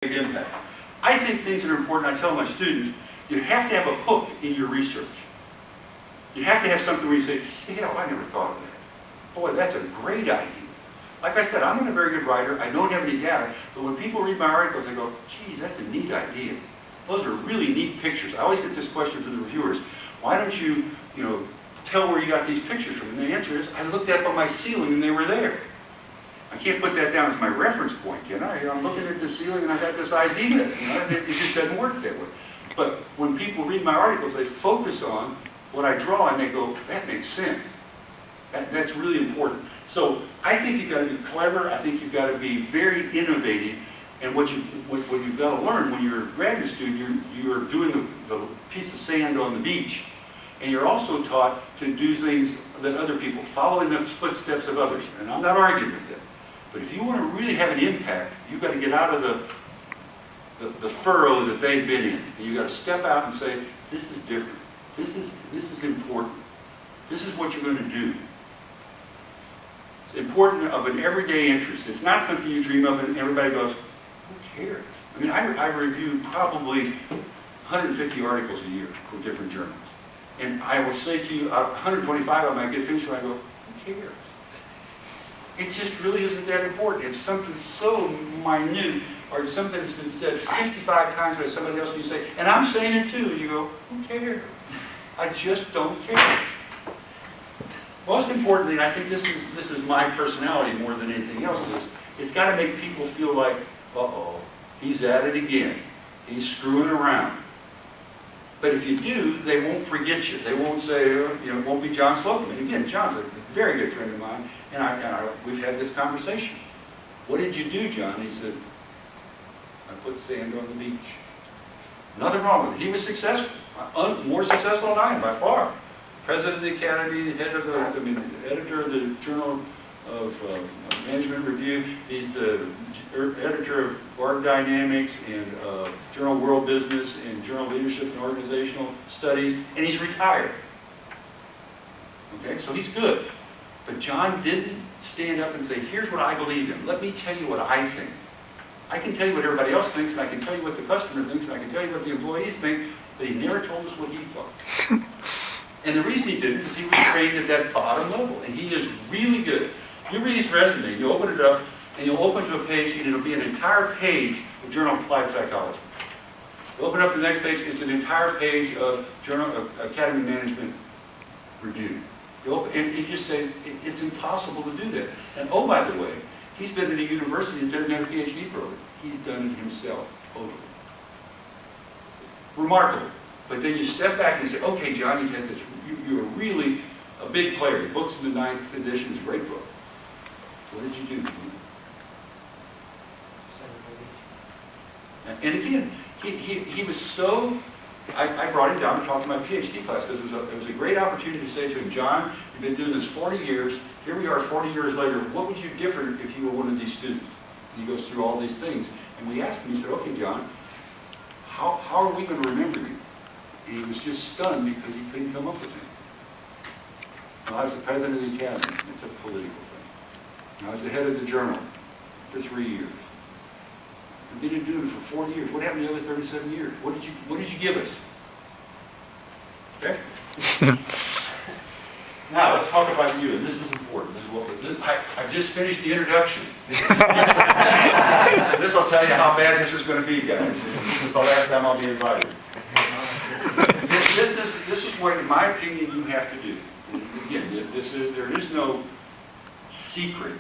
big impact. I think things that are important, I tell my students, you have to have a hook in your research. You have to have something where you say, hell, I never thought of that. Boy, that's a great idea. Like I said, I'm not a very good writer. I don't have any data. But when people read my articles, they go, geez, that's a neat idea. Those are really neat pictures. I always get this question from the reviewers. Why don't you, tell where you got these pictures from? And the answer is, I looked up on my ceiling and they were there. I can't put that down as my reference point, can I? I'm looking at the ceiling and I got this idea. It just doesn't work that way. But when people read my articles, they focus on what I draw and they go, that makes sense. That's really important. So I think you've got to be clever. I think you've got to be very innovative. And what you've got to learn when you're a graduate student, you're doing the piece of sand on the beach. And you're also taught to do things that other people, following the footsteps of others. And I'm not arguing with that. But if you want to really have an impact, you've got to get out of the furrow that they've been in. And you've got to step out and say, this is different. This is important. This is what you're going to do. It's important of an everyday interest. It's not something you dream of and everybody goes, who cares? I mean, I review probably 150 articles a year for different journals. And I will say to you, 125 of them I get finished and I go, who cares? It just really isn't that important. It's something so minute, or it's something that's been said 55 times by somebody else, and you say, and I'm saying it too, and you go, who cares? I just don't care. Most importantly, and I think this is my personality more than anything else, is it's got to make people feel like, uh-oh, he's at it again. He's screwing around. But if you do, they won't forget you. They won't say, it won't be John Slocum. And again, John's a very good friend of mine, and we've had this conversation. What did you do, John? He said, I put sand on the beach. Nothing wrong with it. He was successful, more successful than I am by far. President of the Academy, editor of the Journal of Management Review. He's the editor of Org Dynamics and Journal of World Business and Journal of Leadership and Organizational Studies, and he's retired. Okay, so he's good. But John didn't stand up and say, here's what I believe in. Let me tell you what I think. I can tell you what everybody else thinks, and I can tell you what the customer thinks, and I can tell you what the employees think, but he never told us what he thought. And the reason he didn't is he was trained at that bottom level, and he is really good. You read his resume, you open it up, and you'll open to a page, and it'll be an entire page of Journal of Applied Psychology. You open up the next page, it's an entire page of Journal of Academy Management Review. You open, and you just say, it's impossible to do that. And oh, by the way, he's been at a university and doesn't have a PhD program. He's done it himself, totally. Remarkable. But then you step back and say, okay, John, you've had this. You're really a big player. Your book's in the 9th edition. It's a great book. What did you do? And again, he was so, I brought him down to talk to my PhD class because it was a great opportunity to say to him, John, you've been doing this 40 years. Here we are 40 years later. What would you do different if you were one of these students? And he goes through all these things. And we asked him, he said, okay, John, how are we going to remember you? And he was just stunned because he couldn't come up with anything. Well, I was the president of the Academy. It's a political thing. And I was the head of the journal for 3 years. I've been doing it for 40 years. What happened the other 37 years? What did you give us? Okay? Now, let's talk about you, and this is important. I just finished the introduction. This will tell you how bad this is going to be, guys. This is the last time I'll be invited. This is what, in my opinion, you have to do. And again, there is no secret